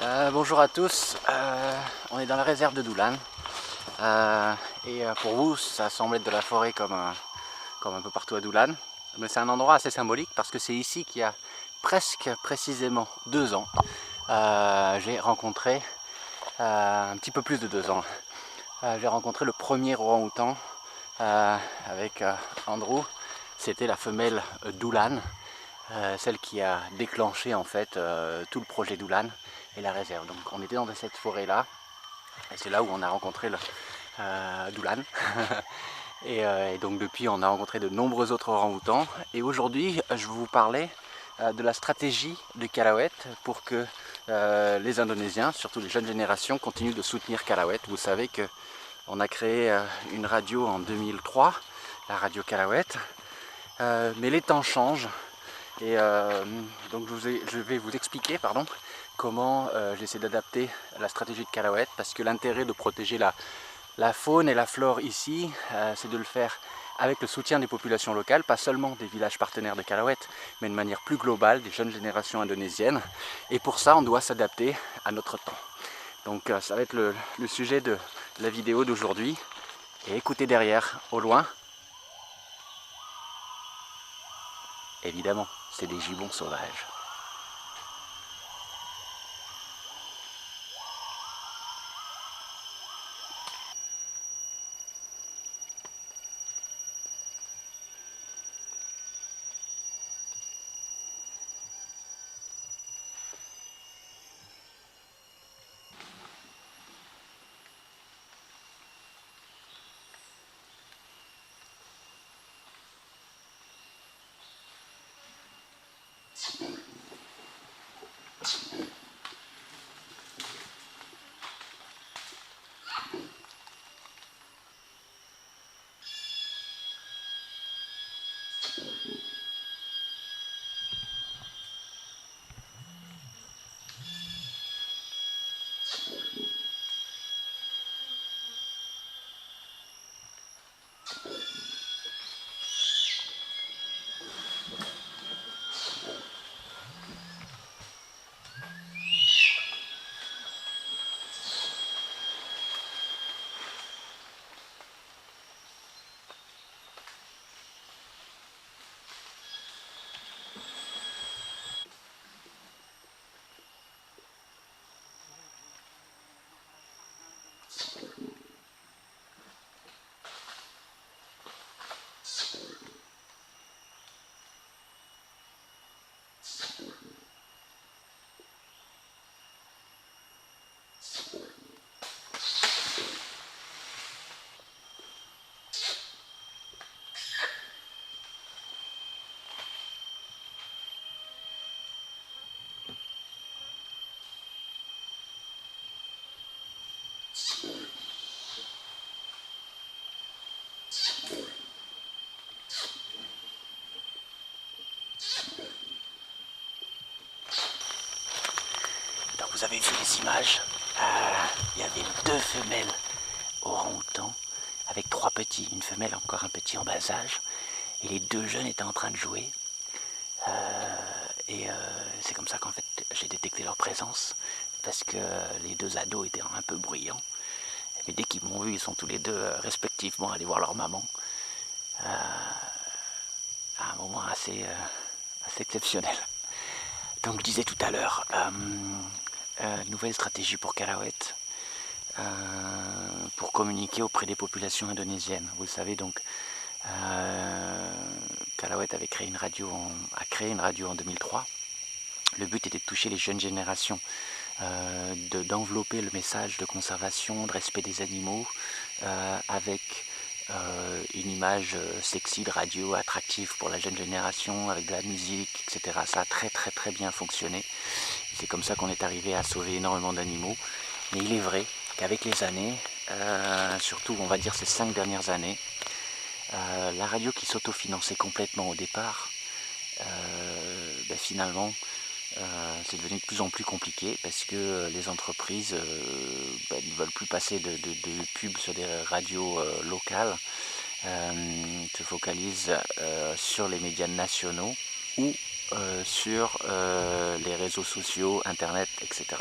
Bonjour à tous, on est dans la réserve de Doulan pour vous ça semble être de la forêt comme un peu partout à Doulan, mais c'est un endroit assez symbolique parce que c'est ici qu'il y a presque précisément 2 ans j'ai rencontré, un petit peu plus de 2 ans, j'ai rencontré le premier orang-outan avec Andrew. C'était la femelle Doulan, celle qui a déclenché en fait tout le projet Doulan et la réserve. Donc on était dans cette forêt là et c'est là où on a rencontré Doulan. Et donc depuis on a rencontré de nombreux autres orang-outans et aujourd'hui je vais vous parler de la stratégie du Qalawet pour que les Indonésiens, surtout les jeunes générations, continuent de soutenir Qalawet. Vous savez que on a créé une radio en 2003, la radio Qalawet, mais les temps changent. Et donc je vais vous expliquer comment j'essaie d'adapter la stratégie de Qalawet, parce que l'intérêt de protéger la faune et la flore ici, c'est de le faire avec le soutien des populations locales, pas seulement des villages partenaires de Qalawet, mais de manière plus globale, des jeunes générations indonésiennes. Et pour ça, on doit s'adapter à notre temps. Donc ça va être le sujet de la vidéo d'aujourd'hui. Et écoutez derrière, au loin, évidemment, c'est des gibbons sauvages. Donc vous avez vu les images, il y avait 2 femelles orang-outans avec 3 petits, une femelle encore un petit en bas âge, et les 2 jeunes étaient en train de jouer. C'est comme ça qu'en fait j'ai détecté leur présence, parce que les 2 ados étaient un peu bruyants. Mais dès qu'ils m'ont vu, ils sont tous les 2 respectivement allés voir leur maman. À un moment assez exceptionnel. Donc je disais tout à l'heure, nouvelle stratégie pour Qalawet, pour communiquer auprès des populations indonésiennes. Vous le savez donc, Qalawet avait créé une radio en 2003. Le but était de toucher les jeunes générations, d'envelopper le message de conservation, de respect des animaux, avec une image sexy de radio, attractive pour la jeune génération, avec de la musique, etc. Ça a très bien fonctionné. C'est comme ça qu'on est arrivé à sauver énormément d'animaux. Mais il est vrai qu'avec les années, surtout on va dire ces 5 dernières années, la radio qui s'autofinançait complètement au départ, finalement c'est devenu de plus en plus compliqué, parce que les entreprises ne veulent plus passer de pubs sur des radios locales, se focalisent sur les médias nationaux ou sur les réseaux sociaux, internet, etc.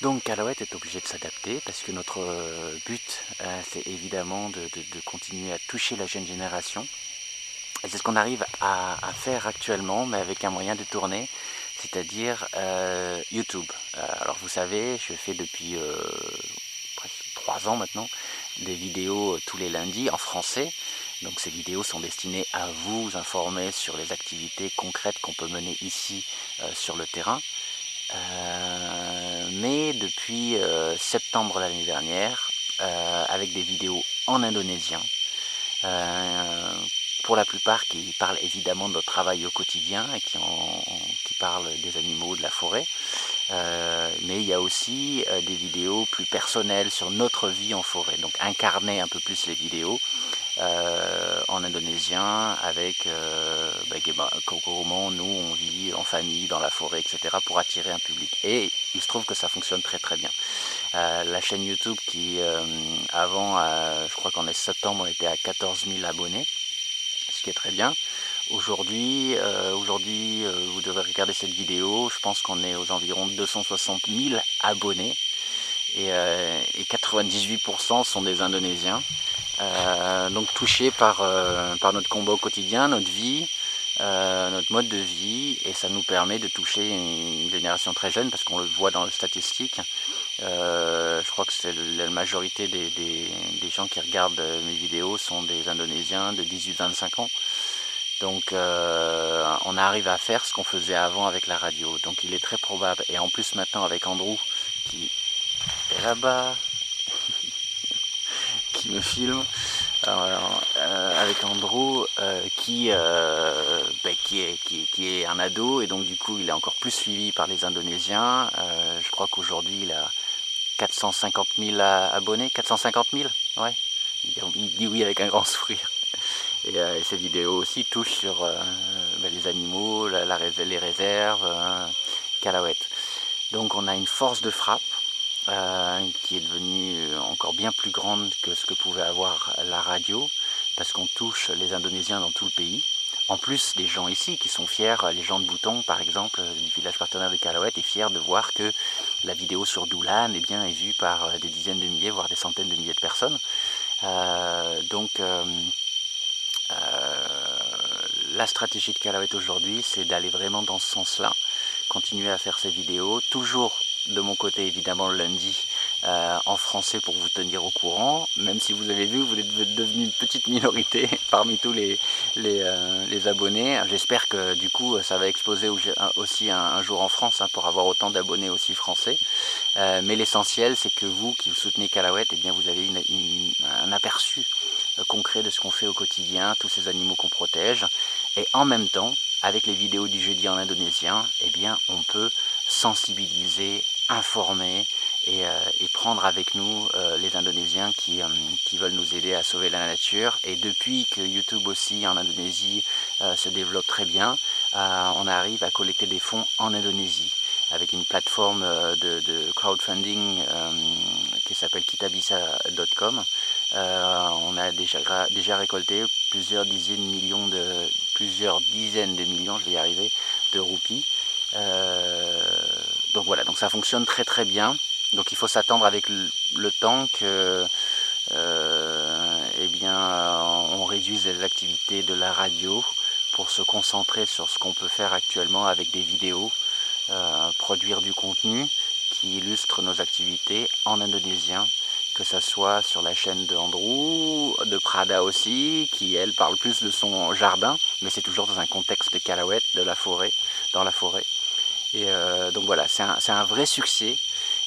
Donc Callawet est obligé de s'adapter parce que notre but c'est évidemment de continuer à toucher la jeune génération. Et c'est ce qu'on arrive à faire actuellement, mais avec un moyen de tourner, c'est-à-dire YouTube. Alors vous savez, je fais depuis presque 3 ans maintenant des vidéos tous les lundis en français. Donc ces vidéos sont destinées à vous informer sur les activités concrètes qu'on peut mener ici sur le terrain. Mais depuis septembre l'année dernière, avec des vidéos en indonésien, pour la plupart qui parlent évidemment de notre travail au quotidien et qui parlent des animaux, de la forêt. Mais il y a aussi des vidéos plus personnelles sur notre vie en forêt, donc incarner un peu plus les vidéos en indonésien avec comment nous on vit en famille, dans la forêt, etc. pour attirer un public. Et il se trouve que ça fonctionne très très bien. La chaîne YouTube qui avant, je crois qu'en septembre on était à 14 000 abonnés, ce qui est très bien. Aujourd'hui, vous devez regarder cette vidéo, je pense qu'on est aux environs de 260 000 abonnés et 98% sont des Indonésiens. Donc touchés par notre combat au quotidien, notre vie, notre mode de vie, et ça nous permet de toucher une génération très jeune parce qu'on le voit dans les statistiques. Je crois que c'est la majorité des gens qui regardent mes vidéos sont des Indonésiens de 18-25 ans. Donc on arrive à faire ce qu'on faisait avant avec la radio. Donc il est très probable, et en plus maintenant avec Andrew qui est là-bas, qui me filme, avec Andrew qui est un ado, et donc du coup il est encore plus suivi par les Indonésiens. Je crois qu'aujourd'hui il a 450 000 abonnés, 450 000, ouais. Il dit oui avec un grand sourire. Et ces vidéos aussi touchent sur les animaux, les réserves, Callawet. Donc on a une force de frappe qui est devenue encore bien plus grande que ce que pouvait avoir la radio, parce qu'on touche les Indonésiens dans tout le pays. En plus, les gens ici qui sont fiers, les gens de Bouton par exemple, du village partenaire de Callawet, est fiers de voir que la vidéo sur Doulan est vue par des dizaines de milliers, voire des centaines de milliers de personnes. La stratégie de Callawet aujourd'hui, c'est d'aller vraiment dans ce sens-là, continuer à faire ces vidéos, toujours de mon côté évidemment le lundi en français pour vous tenir au courant, même si vous avez vu, vous êtes devenu une petite minorité parmi tous les abonnés. J'espère que du coup ça va exploser aussi un jour en France pour avoir autant d'abonnés aussi français. Mais l'essentiel c'est que vous qui vous soutenez Callawet, eh bien, vous avez un aperçu concret de ce qu'on fait au quotidien, tous ces animaux qu'on protège, et en même temps, avec les vidéos du jeudi en indonésien, eh bien, on peut sensibiliser, informer et prendre avec nous les Indonésiens qui veulent nous aider à sauver la nature. Et depuis que YouTube aussi en Indonésie se développe très bien, on arrive à collecter des fonds en Indonésie avec une plateforme de crowdfunding qui s'appelle kitabisa.com. On a déjà récolté plusieurs dizaines de millions, je vais y arriver, de roupies. Donc voilà, donc ça fonctionne très très bien. Donc il faut s'attendre avec le temps que on réduise les activités de la radio pour se concentrer sur ce qu'on peut faire actuellement avec des vidéos, produire du contenu qui illustre nos activités en indonésien, que ça soit sur la chaîne de Andrew, de Prada aussi, qui elle parle plus de son jardin, mais c'est toujours dans un contexte de Callawet, de la forêt, dans la forêt. Et donc voilà, c'est un vrai succès.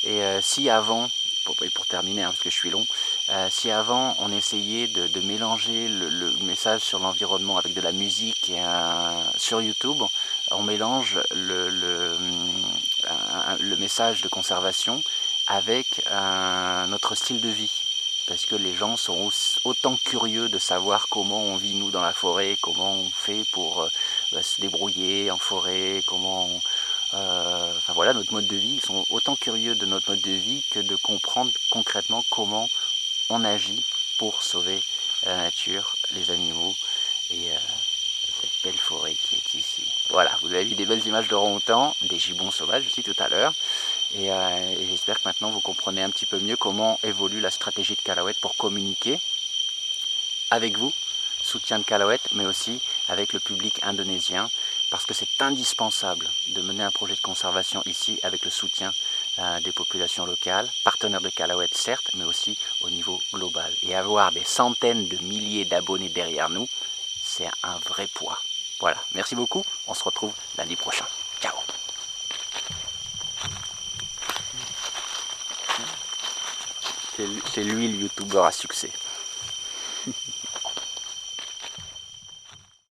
Et si avant, pour terminer, parce que je suis long, si avant on essayait de mélanger le message sur l'environnement avec de la musique sur YouTube, on mélange le message de conservation avec notre style de vie. Parce que les gens sont autant curieux de savoir comment on vit nous dans la forêt, comment on fait pour se débrouiller en forêt, enfin voilà, notre mode de vie. Ils sont autant curieux de notre mode de vie que de comprendre concrètement comment on agit pour sauver la nature, les animaux et cette belle forêt qui est ici. Voilà, vous avez vu des belles images de orang-outans, des gibbons sauvages aussi tout à l'heure. Et j'espère que maintenant vous comprenez un petit peu mieux comment évolue la stratégie de Callawet pour communiquer avec vous, soutien de Callawet, mais aussi avec le public indonésien, parce que c'est indispensable de mener un projet de conservation ici avec le soutien des populations locales, partenaires de Callawet certes, mais aussi au niveau global. Et avoir des centaines de milliers d'abonnés derrière nous, c'est un vrai poids. Voilà, merci beaucoup, on se retrouve lundi prochain. Ciao. C'est lui le youtubeur à succès.